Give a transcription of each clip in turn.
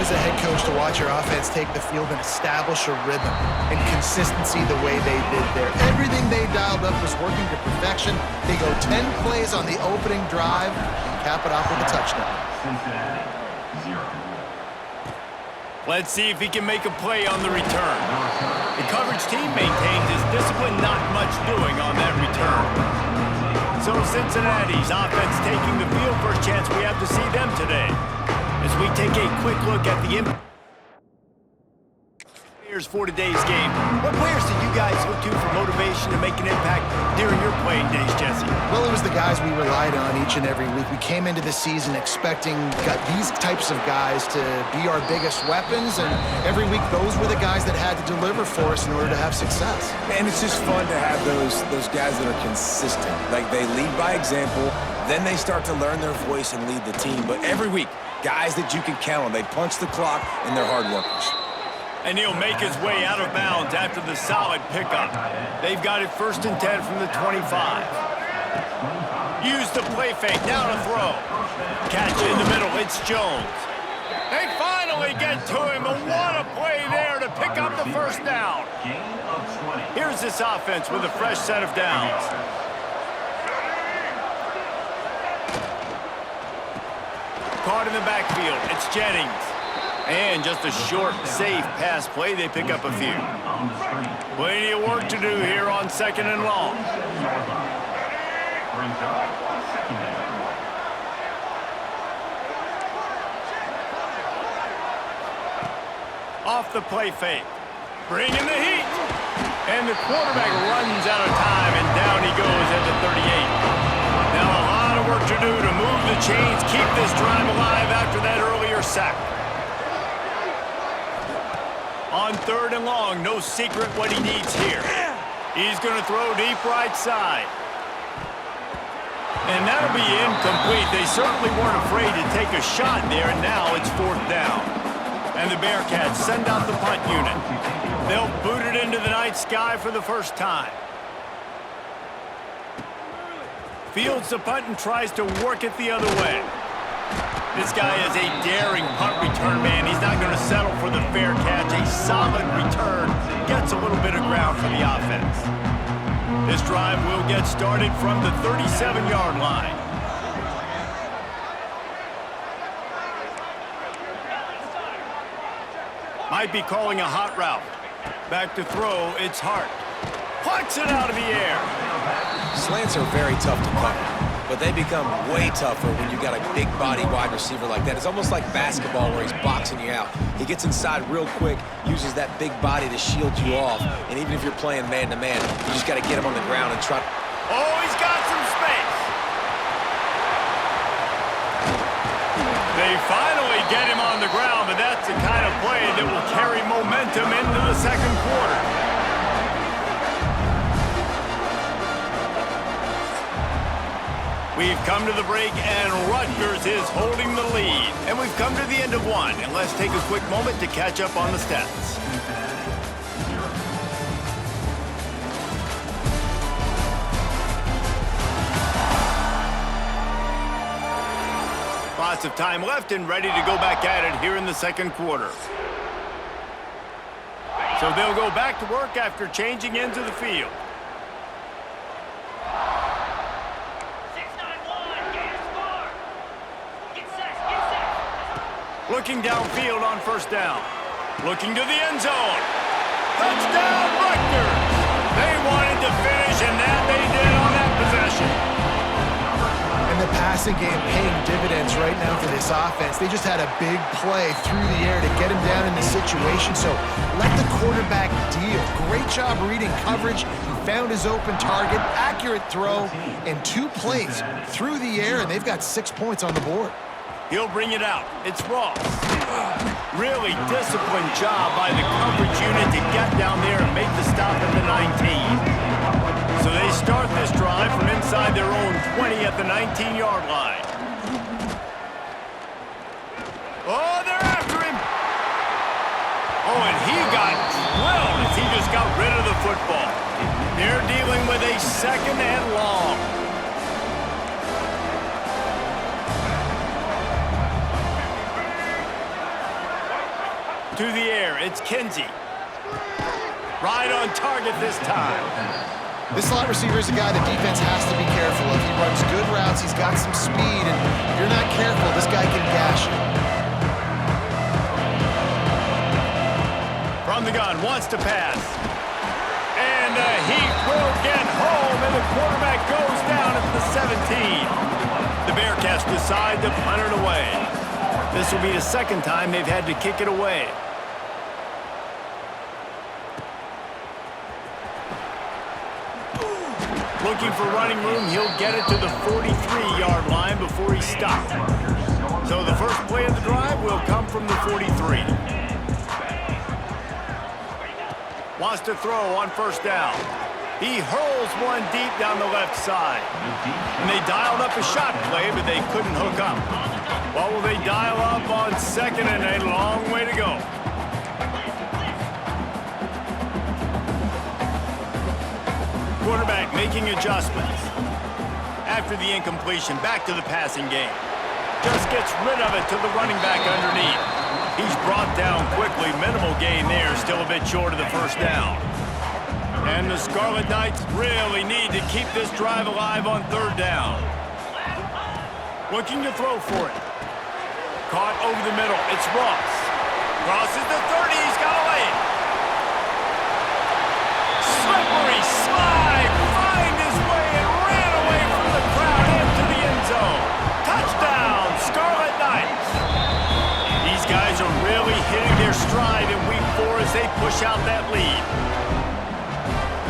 as a head coach to watch your offense take the field and establish a rhythm and consistency the way they did there. Everything they dialed up was working to perfection. They go 10 plays on the opening drive and cap it off with a touchdown. Let's see if he can make a play on the return. The coverage team maintains his discipline, not much doing on that return. So Cincinnati's offense taking the field. First chance we have to see them today. As we take a quick look at the impact for today's game. What players did you guys look to for motivation to make an impact during your playing days, Jesse? Well, it was the guys we relied on each and every week. We came into the season expecting these types of guys to be our biggest weapons, and every week those were the guys that had to deliver for us in order to have success. And it's just fun to have those guys that are consistent. Like, they lead by example, then they start to learn their voice and lead the team. But every week, guys that you can count on. They punch the clock, and they're hard workers. And he'll make his way out of bounds after the solid pickup. They've got it 1st and 10 from the 25. Use the play fake, now to throw. Catch in the middle, it's Jones. They finally get to him, and what a play there to pick up the first down. Here's this offense with a fresh set of downs. Caught in the backfield, it's Jennings. And just a short, safe pass play, they pick up a few. Plenty of work to do here on 2nd and long. Off the play fake. Bring in the heat. And the quarterback runs out of time, and down he goes at the 38. Now a lot of work to do to move the chains, keep this drive alive after that earlier sack. On 3rd and long, no secret what he needs here. He's going to throw deep right side. And that'll be incomplete. They certainly weren't afraid to take a shot there, and now it's 4th down. And the Bearcats send out the punt unit. They'll boot it into the night sky for the first time. Fields the punt and tries to work it the other way. This guy is a daring punt return man. He's not going to settle for the fair catch. A solid return gets a little bit of ground for the offense. This drive will get started from the 37-yard line. Might be calling a hot route. Back to throw, it's Hart. Plucks it out of the air. Slants are very tough to cover, but they become way tougher when you got a big body wide receiver like that. It's almost like basketball where he's boxing you out. He gets inside real quick, uses that big body to shield you off, and even if you're playing man-to-man, you just got to get him on the ground and try. Oh, he's got some space. They finally get him on the ground, but that's the kind of play that will carry momentum into the 2nd quarter. We've come to the break, and Rutgers is holding the lead. And we've come to the end of one, and let's take a quick moment to catch up on the stats. Lots of time left and ready to go back at it here in the 2nd quarter. So they'll go back to work after changing into the field. Looking downfield on 1st down. Looking to the end zone. Touchdown, Rutgers! They wanted to finish, and that they did on that possession. And the passing game paying dividends right now for this offense. They just had a big play through the air to get him down in the situation. So let the quarterback deal. Great job reading coverage. He found his open target, accurate throw, and 2 plays through the air, and they've got 6 points on the board. He'll bring it out. It's Ross. Really disciplined job by the coverage unit to get down there and make the stop at the 19. So they start this drive from inside their own 20 at the 19-yard line. Oh, they're after him. Oh, and he got drilled as he just got rid of the football. They're dealing with a 2nd and long. through the air. It's Kinsey. Right on target this time. This slot receiver is a guy the defense has to be careful of. He runs good routes, he's got some speed, and if you're not careful, this guy can gash you. From the gun, wants to pass. And he will get home, and the quarterback goes down at the 17. The Bearcats decide to punt it away. This will be the second time they've had to kick it away. Looking for running room, he'll get it to the 43-yard line before he stopped. So the first play of the drive will come from the 43. Wants to throw on first down. He hurls one deep down the left side. And they dialed up a shot play, but they couldn't hook up. What will they dial up on second and a long way to go? Quarterback making adjustments. After the incompletion, back to the passing game. Just gets rid of it to the running back underneath. He's brought down quickly. Minimal gain there, still a bit short of the first down. And the Scarlet Knights really need to keep this drive alive on third down. Looking to throw for it. Caught over the middle. It's Ross. Crosses the 30. He's got away. Slippery slide. Find his way and ran away from the crowd into the end zone. Touchdown, Scarlet Knights. These guys are really hitting their stride in week 4 as they push out that lead.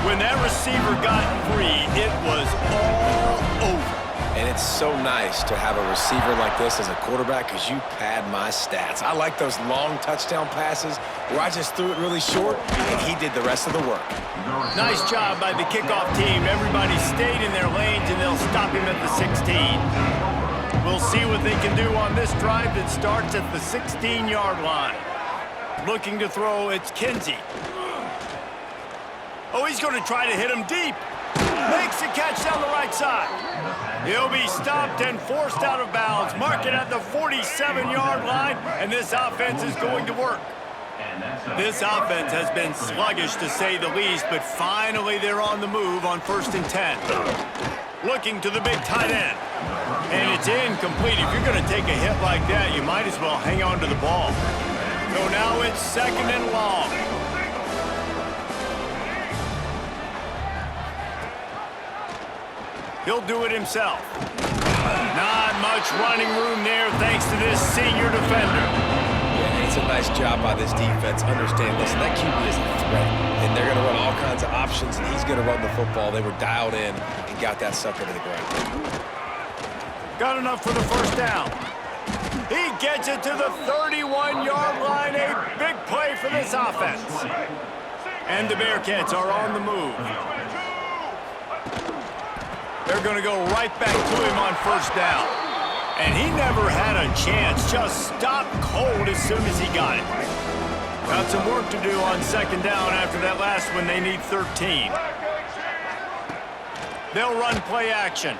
When that receiver got free, it was all over. And it's so nice to have a receiver like this as a quarterback because you pad my stats. I like those long touchdown passes where I just threw it really short and he did the rest of the work. Nice job by the kickoff team. Everybody stayed in their lanes and they'll stop him at the 16. We'll see what they can do on this drive that starts at the 16-yard line. Looking to throw, it's Kinsey. Oh, he's going to try to hit him deep. Makes a catch down the right side. He'll be stopped and forced out of bounds. Mark it at the 47-yard line, and this offense is going to work. This offense has been sluggish, to say the least, but finally they're on the move on 1st and 10. Looking to the big tight end. And it's incomplete. If you're going to take a hit like that, you might as well hang on to the ball. So now it's 2nd and long. He'll do it himself. Not much running room there thanks to this senior defender. Yeah, it's a nice job by this defense. Understand, listen, that QB is a threat, and they're going to run all kinds of options, and he's going to run the football. They were dialed in and got that sucker to the ground. Got enough for the first down. He gets it to the 31-yard line. A big play for this offense. And the Bearcats are on the move. They're going to go right back to him on first down. And he never had a chance. Just stopped cold as soon as he got it. Got some work to do on 2nd down after that last one. They need 13. They'll run play action.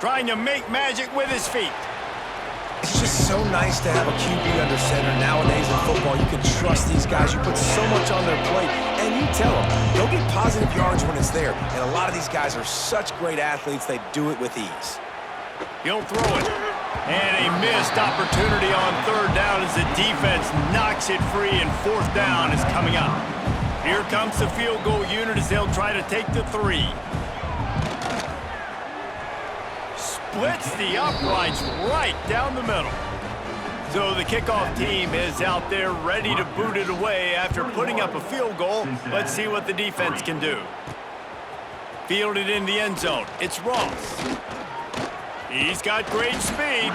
Trying to make magic with his feet. It's just so nice to have a QB under center. Nowadays in football, you can trust these guys. You put so much on their plate, and you tell them, they'll get positive yards when it's there. And a lot of these guys are such great athletes, they do it with ease. He'll throw it. And a missed opportunity on 3rd down as the defense knocks it free, and 4th down is coming up. Here comes the field goal unit as they'll try to take the 3. Splits the uprights right down the middle. So the kickoff team is out there ready to boot it away after putting up a field goal. Let's see what the defense can do. Fielded in the end zone. It's Ross. He's got great speed.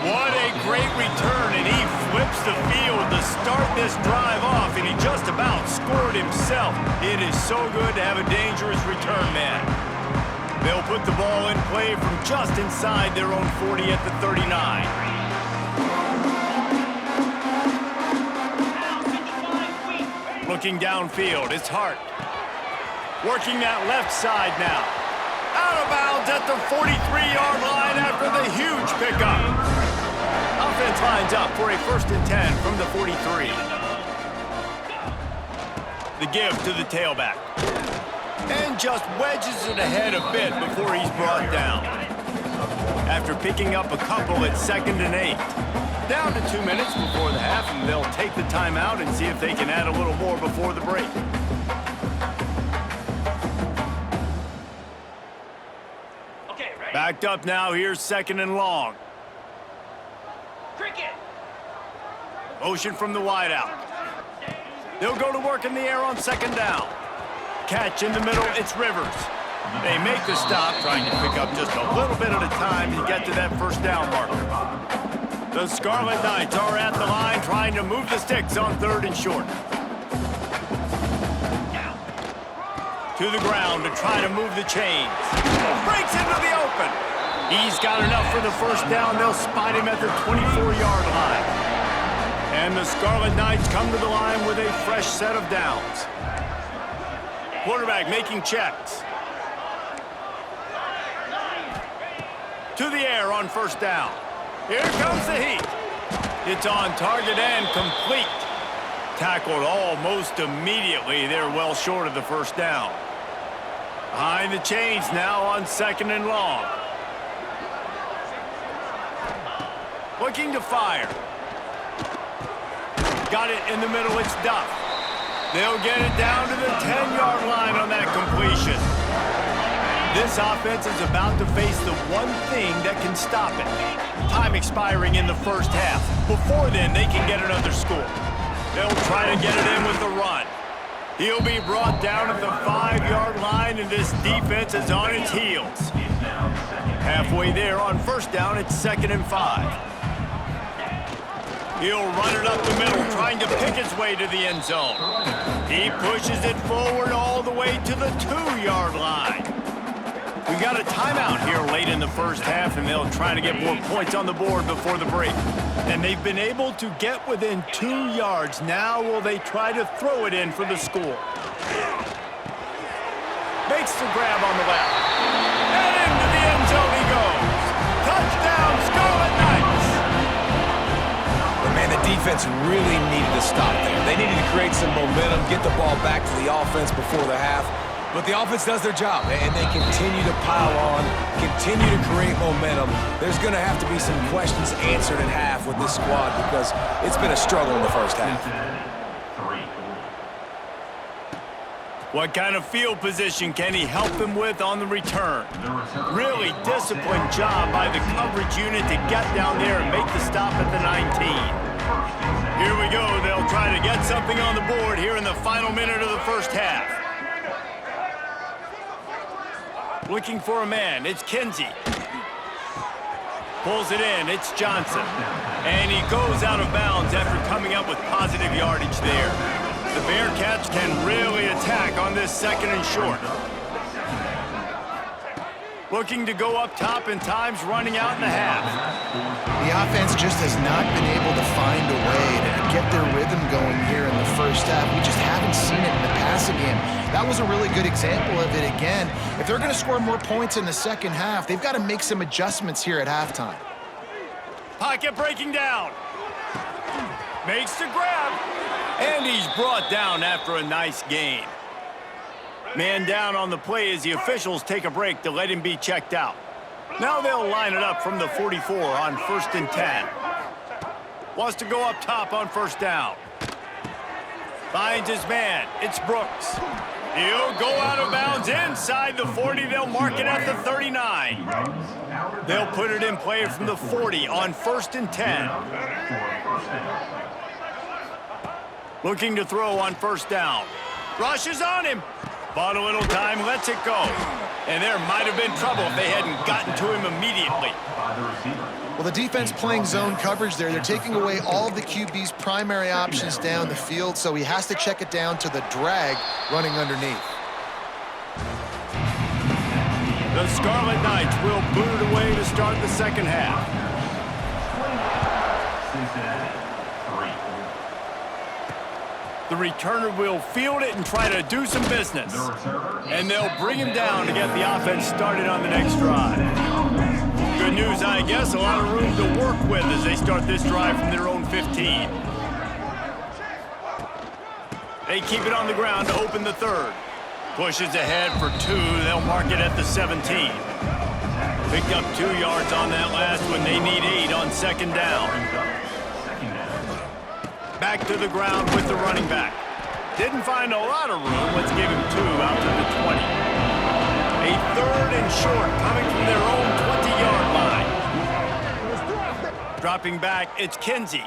What a great return, and he flips the field to start this drive off, and he just about scored himself. It is so good to have a dangerous return man. They'll put the ball in play from just inside their own 40 at the 39. Looking downfield, it's Hart. Working that left side now. Out of bounds at the 43-yard line after the huge pickup. A defense lines up for a 1st and 10 from the 43. The give to the tailback. And just wedges it ahead a bit before he's brought down. After picking up a couple at 2nd and 8. Down to 2 minutes before the half, and they'll take the timeout and see if they can add a little more before the break. Okay, ready? Backed up now, here's 2nd and long. Cricket. Motion from the wideout. They'll go to work in the air on 2nd down. Catch in the middle, it's Rivers. They make the stop, trying to pick up just a little bit at a time to get to that 1st down marker. The Scarlet Knights are at the line trying to move the sticks on 3rd and short. To the ground to try to move the chains. Breaks into the open. He's got enough for the 1st down. They'll spot him at the 24-yard line. And the Scarlet Knights come to the line with a fresh set of downs. Quarterback making checks. To the air on 1st down. Here comes the heat. It's on target and complete. Tackled almost immediately. They're well short of the 1st down. Behind the chains now on 2nd and long. Looking to fire. Got it in the middle, it's Duff. They'll get it down to the 10-yard line on that completion. This offense is about to face the one thing that can stop it. Time expiring in the 1st half. Before then, they can get another score. They'll try to get it in with the run. He'll be brought down at the 5-yard line, and this defense is on its heels. Halfway there on 1st down, it's 2nd and 5. He'll run it up the middle, trying to pick his way to the end zone. He pushes it forward all the way to the 2-yard line. We got a timeout here late in the 1st half, and they'll try to get more points on the board before the break. And they've been able to get within 2 yards. Now will they try to throw it in for the score? Makes the grab on the left. And into the end zone he goes. Touchdown, Scarlet Knights! But man, the defense really needed to stop there. They needed to create some momentum, get the ball back to the offense before the half. But the offense does their job, and they continue to pile on, continue to create momentum. There's going to have to be some questions answered at half with this squad because it's been a struggle in the 1st half. What kind of field position can he help them with on the return? Really disciplined job by the coverage unit to get down there and make the stop at the 19. Here we go. They'll try to get something on the board here in the final minute of the 1st half. Looking for a man, it's Kinsey. Pulls it in, it's Johnson. And he goes out of bounds after coming up with positive yardage there. The Bearcats can really attack on this 2nd and short. Looking to go up top, and time's running out in the half. The offense just has not been able to find a way to get their rhythm going here in the 1st half. We just haven't seen it in the passing game. That was a really good example of it again. If they're going to score more points in the 2nd half, they've got to make some adjustments here at halftime. Pocket breaking down. Makes the grab. And he's brought down after a nice gain. Man down on the play as the officials take a break to let him be checked out. Now they'll line it up from the 44 on 1st and 10. Wants to go up top on 1st down. Finds his man. It's Brooks. He'll go out of bounds inside the 40. They'll mark it at the 39. They'll put it in play from the 40 on 1st and 10. Looking to throw on 1st down. Rushes on him. Bought a little time, lets it go. And there might have been trouble if they hadn't gotten to him immediately. Well, the defense playing zone coverage there. They're taking away all of the QB's primary options down the field, so he has to check it down to the drag running underneath. The Scarlet Knights will boot it away to start the 2nd half. The returner will field it and try to do some business. And they'll bring him down to get the offense started on the next drive. Good news, I guess. A lot of room to work with as they start this drive from their own 15. They keep it on the ground to open the third. Pushes ahead for 2. They'll mark it at the 17. Picked up 2 yards on that last one. They need 8 on second down. Back to the ground with the running back. Didn't find a lot of room. Let's give him 2 out to the 20. A third and short coming from their own 20-yard line. Dropping back, it's Kinsey.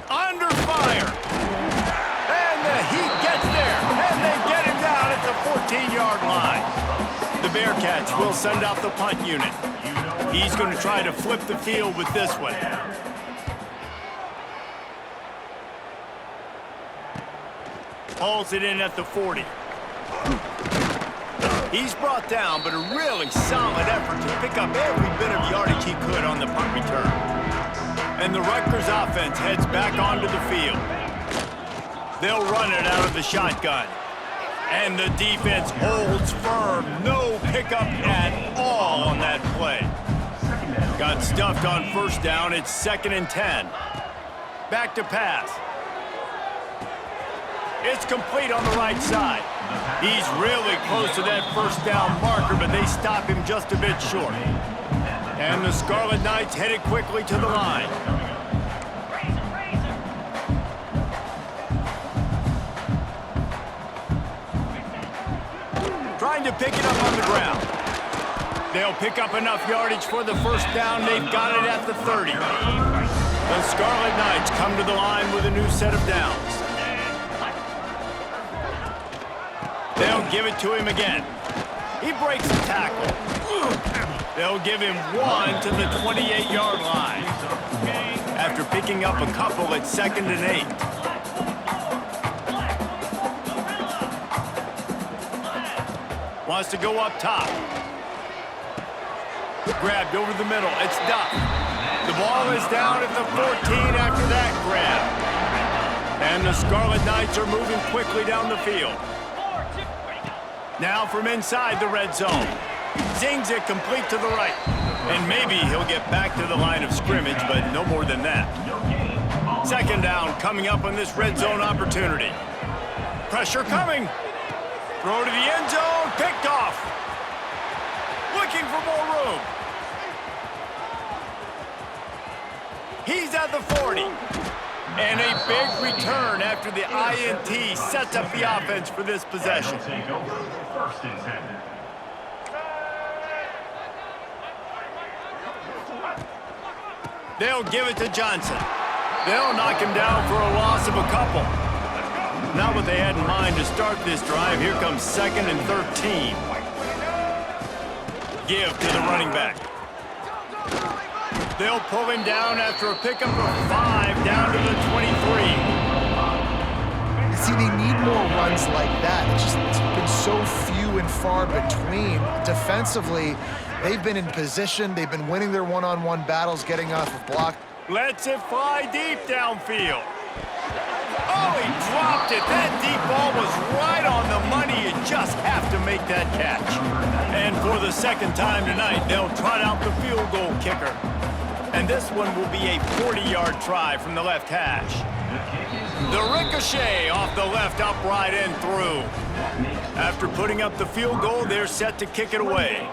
Under fire. And the Heat gets there. And they get him down at the 14-yard line. The Bearcats will send out the punt unit. He's going to try to flip the field with this one. Hauls it in at the 40. He's brought down, but a really solid effort to pick up every bit of yardage he could on the punt return. And the Rutgers offense heads back onto the field. They'll run it out of the shotgun. And the defense holds firm. No pickup at all on that play. Got stuffed on first down. It's 2nd and 10. Back to pass. It's complete on the right side. He's really close to that first down marker, but they stop him just a bit short. And the Scarlet Knights headed quickly to the line. Trying to pick it up on the ground. They'll pick up enough yardage for the first down. They've got it at the 30. The Scarlet Knights come to the line with a new set of downs. They'll give it to him again. He breaks the tackle. They'll give him 1 to the 28-yard line. After picking up a couple, it's 2nd and 8. Wants to go up top. Grabbed over the middle. It's Duff. The ball is down at the 14 after that grab. And the Scarlet Knights are moving quickly down the field. Now from inside the red zone. Zings it complete to the right. And maybe he'll get back to the line of scrimmage, but no more than that. 2nd down coming up on this red zone opportunity. Pressure coming. Throw to the end zone. Picked off. Looking for more room. He's at the 40. And a big return after the INT sets up the offense for this possession. They'll give it to Johnson. They'll knock him down for a loss of a couple. Not what they had in mind to start this drive. Here comes 2nd and 13. Give to the running back. They'll pull him down after a pickup of 5 down to the 23. See, they need more runs like that. It's been so few and far between. Defensively, they've been in position. They've been winning their one-on-one battles, getting off of block. Lets it fly deep downfield. Oh, he dropped it. That deep ball was right on the money. You just have to make that catch. And for the 2nd time tonight, they'll trot out the field goal kicker. And this one will be a 40-yard try from the left hash. The ricochet off the left upright and through. After putting up the field goal, they're set to kick it away.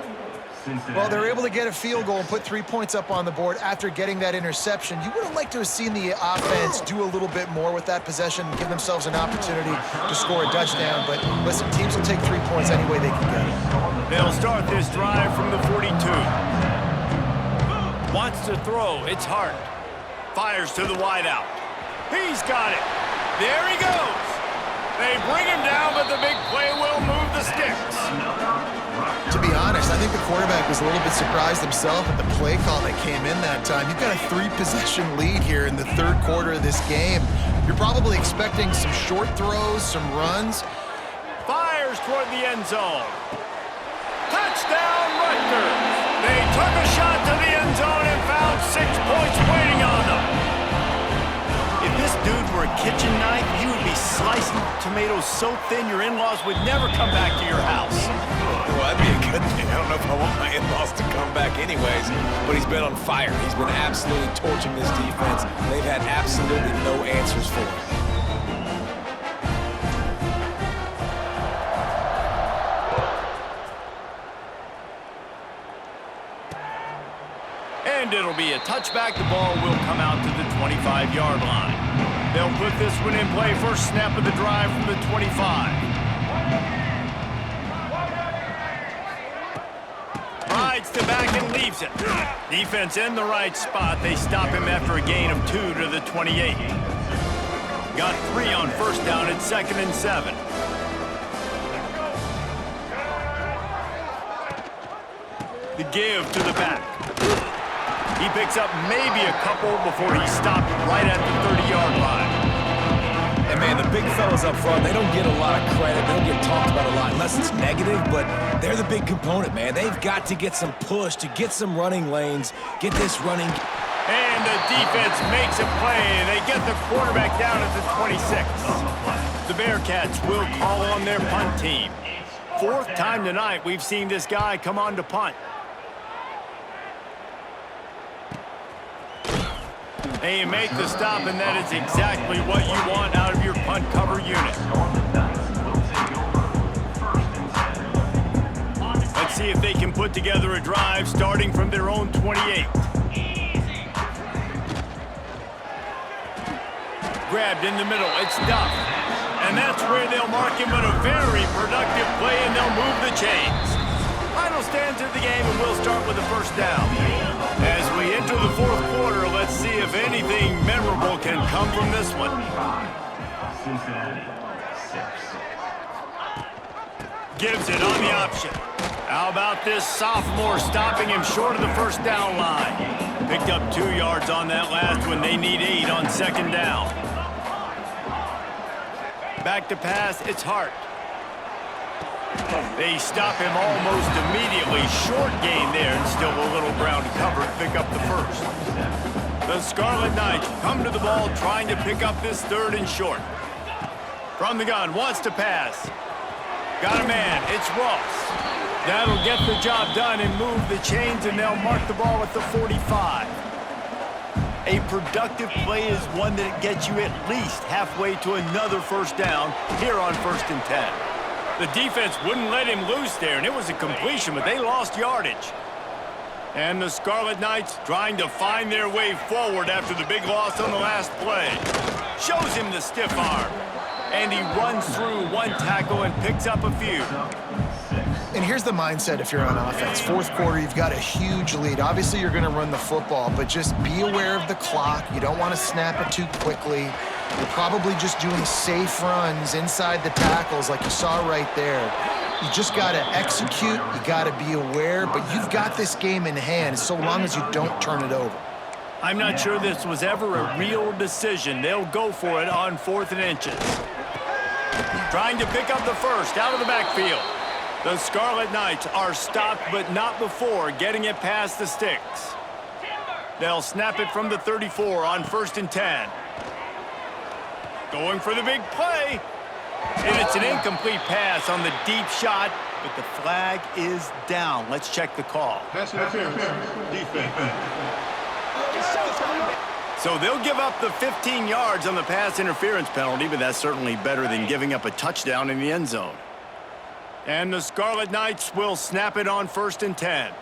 Well, they're able to get a field goal and put 3 points up on the board after getting that interception. You would have liked to have seen the offense do a little bit more with that possession, give themselves an opportunity to score a touchdown. But listen, teams will take 3 points any way they can get it. They'll start this drive from the 42. Wants to throw. It's Hart. Fires to the wideout. He's got it. There he goes. They bring him down, but the big play will move the sticks. To be honest, I think the quarterback was a little bit surprised himself at the play call that came in that time. You've got a 3-possession lead here in the 3rd quarter of this game. You're probably expecting some short throws, some runs. Fires toward the end zone. Touchdown, Rutgers. They took a shot to the end zone and found 6 points waiting on them. If this dude were a kitchen knife, you would be slicing tomatoes so thin your in-laws would never come back to your house. Well, that'd be a good thing. I don't know if I want my in-laws to come quarterback anyways, but he's been on fire. He's been absolutely torching this defense. They've had absolutely no answers for him. And it'll be a touchback. The ball will come out to the 25-yard line. They'll put this one in play. First snap of the drive from the 25. Rides to back and leaves it. Defense in the right spot. They stop him after a gain of 2 to the 28. Got 3 on first down at 2nd and 7. The give to the back. He picks up maybe a couple before he's stopped right at the 30-yard line. And, man, the big fellas up front, they don't get a lot of credit. They don't get talked about a lot unless it's negative, but they're the big component, man. They've got to get some push to get some running lanes, get this running. And the defense makes a play. They get the quarterback down at the 26. The Bearcats will call on their punt team. 4th time tonight we've seen this guy come on to punt. They make the stop, and that is exactly what you want out of your punt cover unit. Let's see if they can put together a drive starting from their own 28. Grabbed in the middle, it's Duff. And that's where they'll mark him, but a very productive play, and they'll move the chains. Final stands of the game, and we'll start with the first down. As we enter the 4th quarter, let's see if anything memorable can come from this one. Gives it on the option. How about this sophomore stopping him short of the first down line? Picked up 2 yards on that last one. They need 8 on 2nd down. Back to pass, it's Hart. They stop him almost immediately. Short gain there, and still a little ground covered. Pick up the first. The Scarlet Knights come to the ball trying to pick up this 3rd and short. From the gun, wants to pass. Got a man, it's Ross. That'll get the job done and move the chains, and they'll mark the ball at the 45. A productive play is one that gets you at least halfway to another first down here on 1st and 10. The defense wouldn't let him loose there, and it was a completion, but they lost yardage. And the Scarlet Knights trying to find their way forward after the big loss on the last play. Shows him the stiff arm. And he runs through 1 tackle and picks up a few. And here's the mindset if you're on offense. 4th quarter, you've got a huge lead. Obviously, you're going to run the football, but just be aware of the clock. You don't want to snap it too quickly. You're probably just doing safe runs inside the tackles like you saw right there. You just got to execute. You got to be aware, but you've got this game in hand so long as you don't turn it over. I'm not sure this was ever a real decision. They'll go for it on 4th and inches. Trying to pick up the first out of the backfield. The Scarlet Knights are stopped, but not before getting it past the sticks. They'll snap it from the 34 on 1st and 10. Going for the big play. And it's an incomplete pass on the deep shot, but the flag is down. Let's check the call. Pass interference, defense. So they'll give up the 15 yards on the pass interference penalty, but that's certainly better than giving up a touchdown in the end zone. And the Scarlet Knights will snap it on 1st and 10.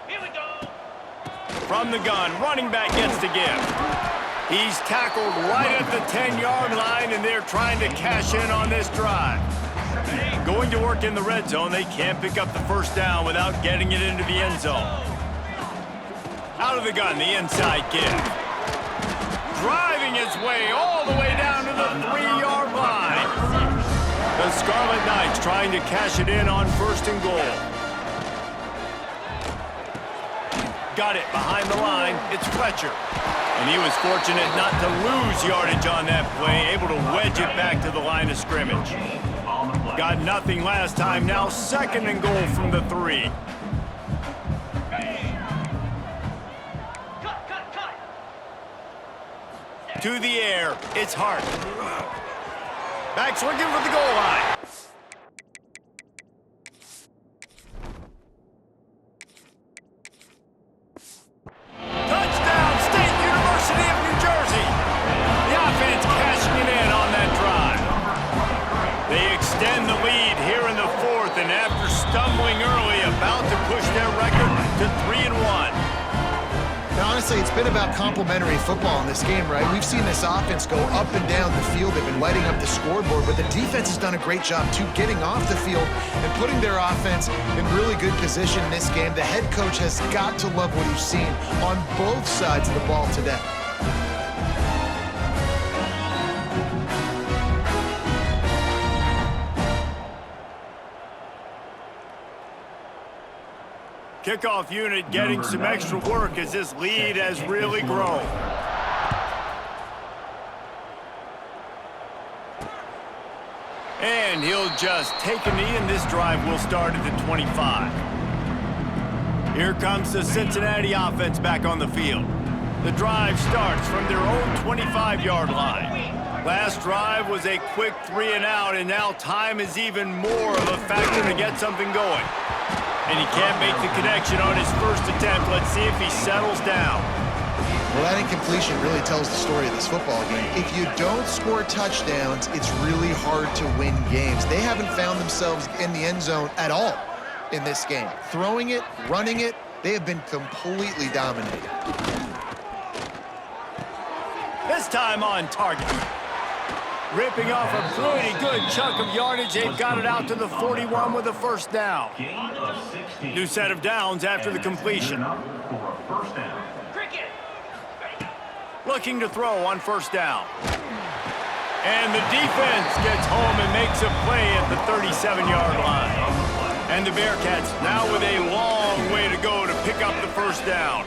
Here we go. From the gun, running back gets the give. He's tackled right at the 10-yard line, and they're trying to cash in on this drive. Going to work in the red zone, they can't pick up the first down without getting it into the end zone. Out of the gun, the inside give. Driving his way all the way down to the 3-yard line. The Scarlet Knights trying to cash it in on 1st and goal. Got it behind the line. It's Fletcher. And he was fortunate not to lose yardage on that play, able to wedge it back to the line of scrimmage. Got nothing last time, now 2nd and goal from the 3. To the air, it's Hart. Back swinging for the goal line. stumbling early, about to push their record to 3-1. Now, honestly, it's been about complementary football in this game, right? We've seen this offense go up and down the field. They've been lighting up the scoreboard, but the defense has done a great job, too, getting off the field and putting their offense in really good position in this game. The head coach has got to love what he's seen on both sides of the ball today. Kickoff unit getting some extra work as this lead has really grown. And he'll just take a knee, and this drive will start at the 25. Here comes the Cincinnati offense back on the field. The drive starts from their own 25-yard line. Last drive was a quick 3-and-out, and now time is even more of a factor to get something going. And he can't make the connection on his first attempt. Let's see if he settles down. Well, that incompletion really tells the story of this football game. If you don't score touchdowns, it's really hard to win games. They haven't found themselves in the end zone at all in this game. Throwing it, running it, they have been completely dominated. This time on target. Ripping off a pretty good chunk of yardage. They've got it out to the 41 with a first down. New set of downs after the completion. Looking to throw on first down. And the defense gets home and makes a play at the 37-yard line. And the Bearcats now with a long way to go to pick up the first down.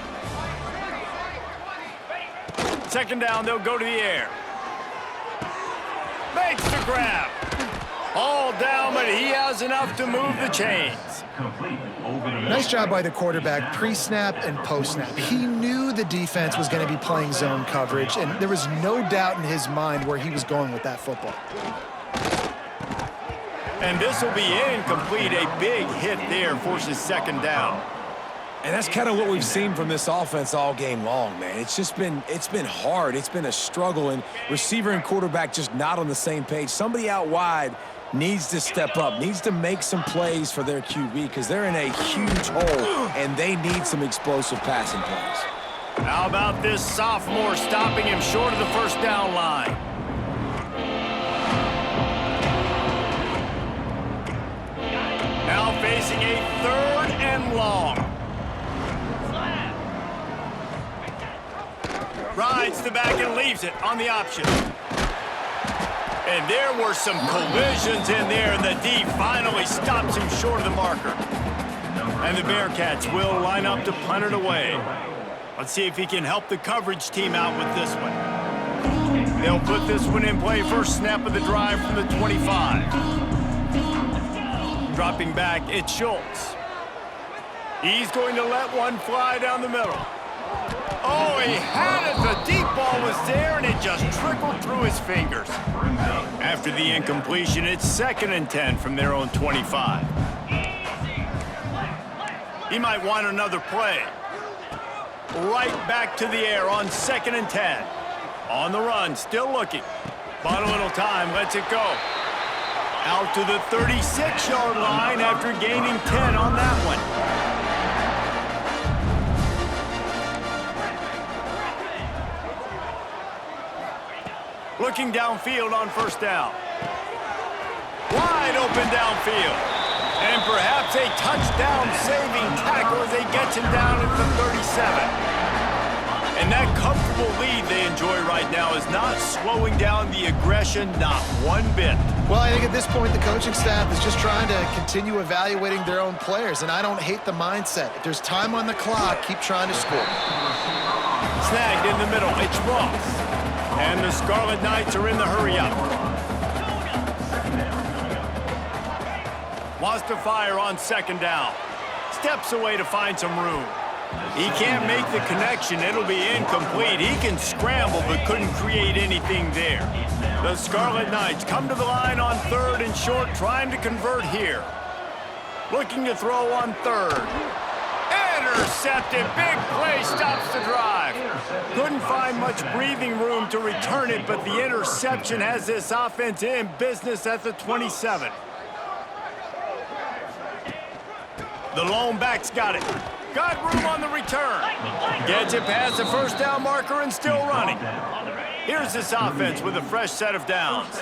Second down, they'll go to the air. Makes the grab. All down, but he has enough to move the chains. Nice job by the quarterback, pre-snap and post-snap. He knew the defense was going to be playing zone coverage, and there was no doubt in his mind where he was going with that football. And this will be incomplete. A big hit there forces second down. And that's kind of what we've seen from this offense all game long, man. It's been hard. It's been a struggle, and receiver and quarterback just not on the same page. Somebody out wide needs to step up, needs to make some plays for their QB because they're in a huge hole, and they need some explosive passing plays. How about this sophomore stopping him short of the first down line? Now facing a 3rd and long. Rides the back and leaves it on the option. And there were some collisions in there, and the D finally stops him short of the marker. And the Bearcats will line up to punt it away. Let's see if he can help the coverage team out with this one. They'll put this one in play. First snap of the drive from the 25. Dropping back, it's Schultz. He's going to let one fly down the middle. Oh, he had it. The deep ball was there, and it just trickled through his fingers. After the incompletion, it's 2nd and 10 from their own 25. He might want another play. Right back to the air on 2nd and 10. On the run, still looking. Bought a little time, lets it go. Out to the 36-yard line after gaining 10 on that one. Looking downfield on first down. Wide open downfield. And perhaps a touchdown-saving tackle as they get him down at the 37. And that comfortable lead they enjoy right now is not slowing down the aggression, not one bit. Well, I think at this point, the coaching staff is just trying to continue evaluating their own players, and I don't hate the mindset. If there's time on the clock, keep trying to score. Snagged in the middle, it's Ross. And the Scarlet Knights are in the hurry-up. Wants to fire on second down. Steps away to find some room. He can't make the connection. It'll be incomplete. He can scramble but couldn't create anything there. The Scarlet Knights come to the line on 3rd and short, trying to convert here. Looking to throw on 3rd. Intercepted. Big play stops the drive. Couldn't find much breathing room to return it, but the interception has this offense in business at the 27. The lone back's got it. Got room on the return. Gets it past the first down marker and still running. Here's this offense with a fresh set of downs.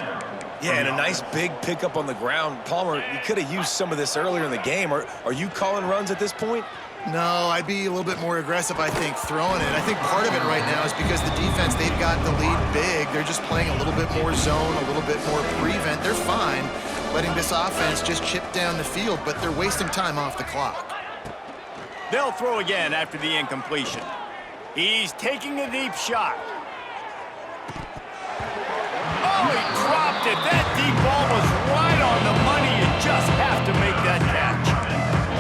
Yeah, and a nice big pickup on the ground. Palmer, you could have used some of this earlier in the game. Are you calling runs at this point? No, I'd be a little bit more aggressive, I think, throwing it. I think part of it right now is because the defense, they've got the lead big. They're just playing a little bit more zone, a little bit more prevent. They're fine letting this offense just chip down the field, but they're wasting time off the clock. They'll throw again after the incompletion. He's taking a deep shot. Oh, he dropped it. That deep ball was right on the money. You just have to make that catch.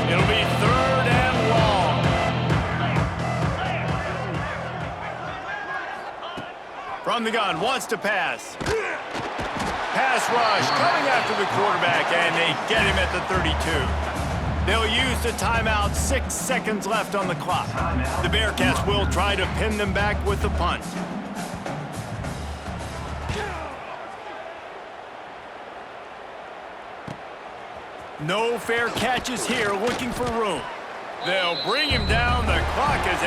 It'll be 3rd and long. From the gun, wants to pass. Pass rush coming after the quarterback, and they get him at the 32. They'll use the timeout, 6 seconds left on the clock. The Bearcats will try to pin them back with the punt. No fair catches here, looking for room. They'll bring him down. The clock is at